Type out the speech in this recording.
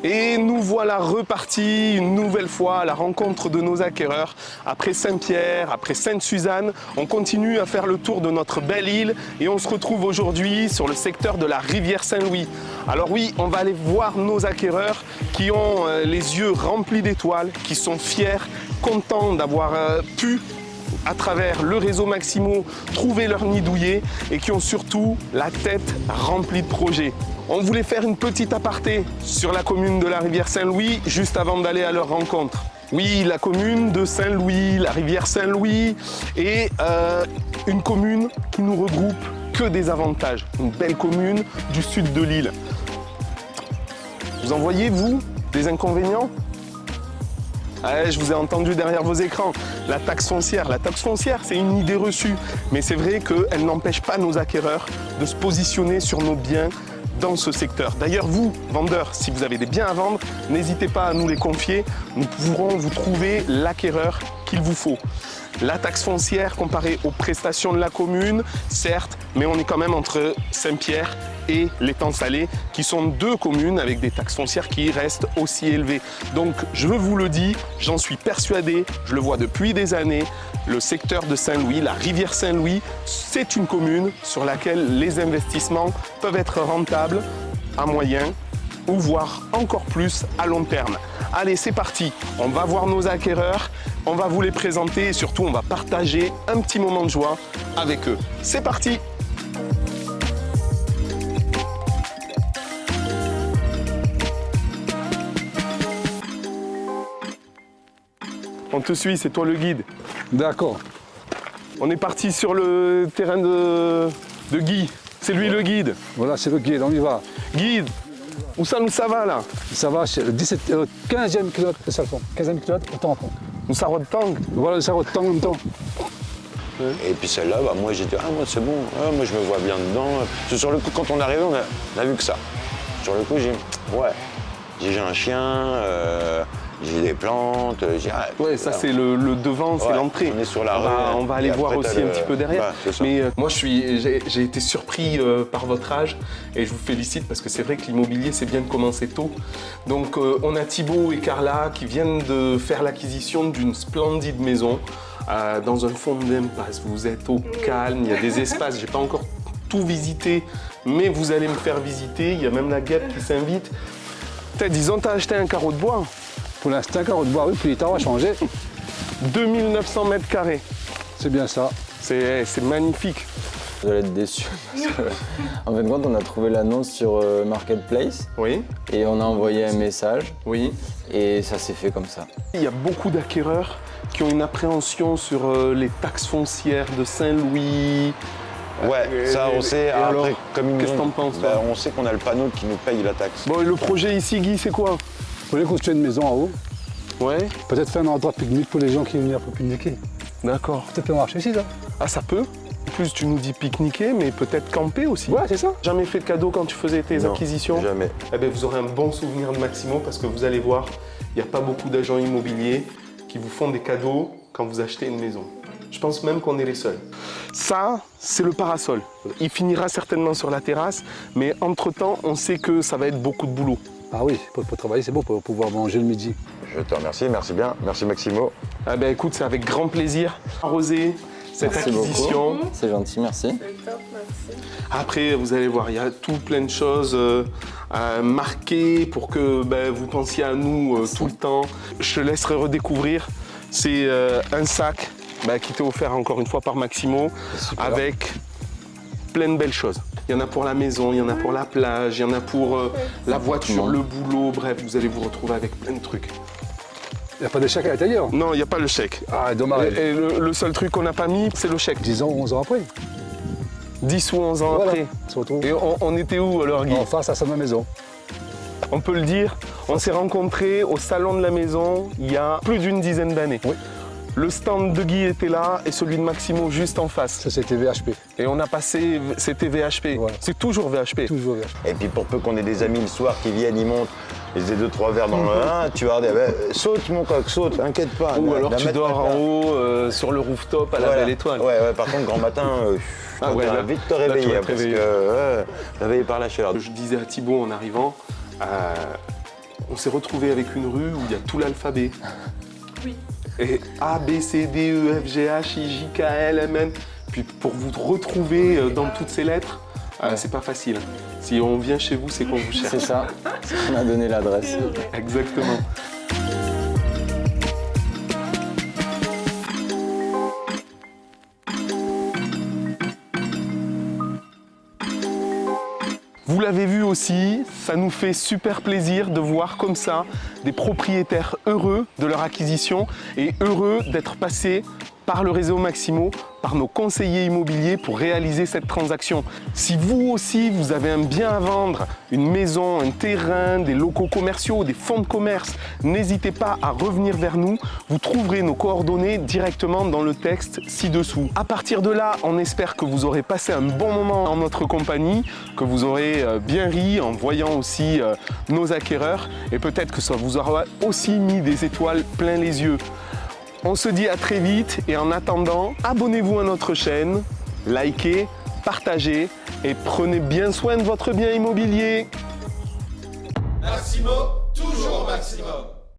Et nous voilà repartis une nouvelle fois à la rencontre de nos acquéreurs. Après Saint-Pierre, après Sainte-Suzanne, on continue à faire le tour de notre belle île et on se retrouve aujourd'hui sur le secteur de la rivière Saint-Louis. Alors oui, on va aller voir nos acquéreurs qui ont les yeux remplis d'étoiles, qui sont fiers, contents d'avoir pu à travers le réseau Maximo, trouver leur nid douillet et qui ont surtout la tête remplie de projets. On voulait faire une petite aparté sur la commune de la rivière Saint-Louis juste avant d'aller à leur rencontre. Oui, la commune de Saint-Louis, la rivière Saint-Louis est une commune qui nous regroupe que des avantages. Une belle commune du sud de l'île. Vous en voyez, vous, des inconvénients ? Ouais, je vous ai entendu derrière vos écrans. La taxe foncière, c'est une idée reçue. Mais c'est vrai qu'elle n'empêche pas nos acquéreurs de se positionner sur nos biens dans ce secteur. D'ailleurs, vous, vendeurs, si vous avez des biens à vendre, n'hésitez pas à nous les confier. Nous pourrons vous trouver l'acquéreur qu'il vous faut. La taxe foncière comparée aux prestations de la commune, certes, mais on est quand même entre Saint-Pierre et l'étang Salé, qui sont deux communes avec des taxes foncières qui restent aussi élevées. Donc, je vous le dis, j'en suis persuadé, je le vois depuis des années, le secteur de Saint-Louis, la rivière Saint-Louis, c'est une commune sur laquelle les investissements peuvent être rentables à moyen ou voire encore plus à long terme. Allez, c'est parti, on va voir nos acquéreurs, on va vous les présenter et surtout on va partager un petit moment de joie avec eux. C'est parti! On te suit, c'est toi le guide. D'accord. On est parti sur le terrain de Guy. C'est lui le guide. Voilà, c'est le guide, on y va. Guide, où ça va là? Ça va, c'est le 15e kilomètre de Salfon. 15e kilomètre au tampon. Où ça Tang. Voilà, ça Tang en même temps. Et puis celle-là, bah, moi j'ai dit, ah moi c'est bon, ah, moi je me vois bien dedans. Parce que sur le coup, quand on est arrivé, on a vu que ça. Sur le coup, j'ai dit, ouais, j'ai un chien, j'ai des plantes, ouais, ça c'est le devant, c'est l'entrée. On est sur la rue. On va aller voir aussi un petit peu derrière. Bah, mais moi j'ai été surpris par votre âge et je vous félicite parce que c'est vrai que l'immobilier c'est bien de commencer tôt. Donc on a Thibaut et Carla qui viennent de faire l'acquisition d'une splendide maison dans un fond d'impasse. Vous êtes au calme, il y a des espaces, j'ai pas encore tout visité, mais vous allez me faire visiter. Il y a même la guêpe qui s'invite. Disons, t'as acheté un carreau de bois. Pour l'instant, carreau de bois, oui, puis les temps va changer. 2900 mètres carrés. C'est bien ça. C'est magnifique. Vous allez être déçus parce que, en fin de compte, on a trouvé l'annonce sur Marketplace. Oui. Et on a envoyé un message. Oui. Et ça s'est fait comme ça. Il y a beaucoup d'acquéreurs qui ont une appréhension sur les taxes foncières de Saint-Louis. Ouais, ça on sait. Alors, comme qu'est-ce que t'en penses, bah, toi? on sait qu'on a le panneau qui nous paye la taxe. Bon, et le projet ici, Guy, c'est quoi? Vous voulez construire une maison en haut. Ouais. Peut-être faire un endroit de pique-nique pour les gens qui viennent pour pique-niquer. D'accord. Peut-être marcher ici, ça. Ah, ça peut? En plus, tu nous dis pique-niquer, mais peut-être camper aussi. Ouais, c'est ça. Jamais fait de cadeau quand tu faisais tes Non, acquisitions? jamais. Eh bien, vous aurez un bon souvenir de Maximo parce que vous allez voir, il n'y a pas beaucoup d'agents immobiliers qui vous font des cadeaux quand vous achetez une maison. Je pense même qu'on est les seuls. Ça, c'est le parasol. Il finira certainement sur la terrasse, mais entre-temps, on sait que ça va être beaucoup de boulot. Ah oui, pour travailler, c'est bon pour pouvoir manger le midi. Je te remercie, merci bien. Merci Maximo. Ah ben écoute, c'est avec grand plaisir. Arroser cette Merci acquisition. beaucoup. C'est gentil, merci. Après, vous allez voir, il y a tout plein de choses marquées pour que vous pensiez à nous tout le temps. Je te laisserai redécouvrir. C'est un sac qui t'est offert encore une fois par Maximo avec plein de belles choses. Il y en a pour la maison, il y en a pour la plage, il y en a pour la voiture, le boulot, bref, vous allez vous retrouver avec plein de trucs. Il n'y a pas de chèque à l'intérieur. Non, il n'y a pas le chèque. Ah, dommage. Et le seul truc qu'on n'a pas mis, c'est le chèque. 10 ans, 11 ans après. 10 ou 11 ans Voilà. après. On se retrouve Et on était où alors, Guy? en face à sa maison. On peut le dire, on s'est rencontrés au salon de la maison il y a plus d'une dizaine d'années. Oui. Le stand de Guy était là et celui de Maximo juste en face. Ça, c'était VHP. Et on a passé, c'était VHP. Voilà. C'est toujours VHP. Toujours VHP. Et puis pour peu qu'on ait des amis le soir qui viennent, ils montent, ils aient 2-3 verres dans le vin, tu vas dire, saute mon coq, saute, inquiète pas. Ou alors La tu mettre dors par en terre. haut sur le rooftop à la Voilà. belle étoile. Ouais, par contre, grand matin, tu vas vite te là, tu réveiller, vas te parce réveiller. que réveillé par la chaleur. Je disais à Thibaut en arrivant, On s'est retrouvé avec une rue où il y a tout l'alphabet. Oui. Et A, B, C, D, E, F, G, H, I, J, K, L, M, N. Puis pour vous retrouver dans toutes ces lettres, c'est pas facile. Si on vient chez vous, c'est qu'on vous cherche. C'est ça, on a donné l'adresse. Exactement. Vous l'avez vu aussi, ça nous fait super plaisir de voir comme ça des propriétaires heureux de leur acquisition et heureux d'être passés par le réseau Maximo, par nos conseillers immobiliers pour réaliser cette transaction. Si vous aussi, vous avez un bien à vendre, une maison, un terrain, des locaux commerciaux, des fonds de commerce, n'hésitez pas à revenir vers nous. Vous trouverez nos coordonnées directement dans le texte ci-dessous. À partir de là, on espère que vous aurez passé un bon moment en notre compagnie, que vous aurez bien ri en voyant aussi nos acquéreurs et peut-être que ça vous aura aussi mis des étoiles plein les yeux. On se dit à très vite et en attendant, abonnez-vous à notre chaîne, likez, partagez et prenez bien soin de votre bien immobilier. Maximo, toujours au maximum.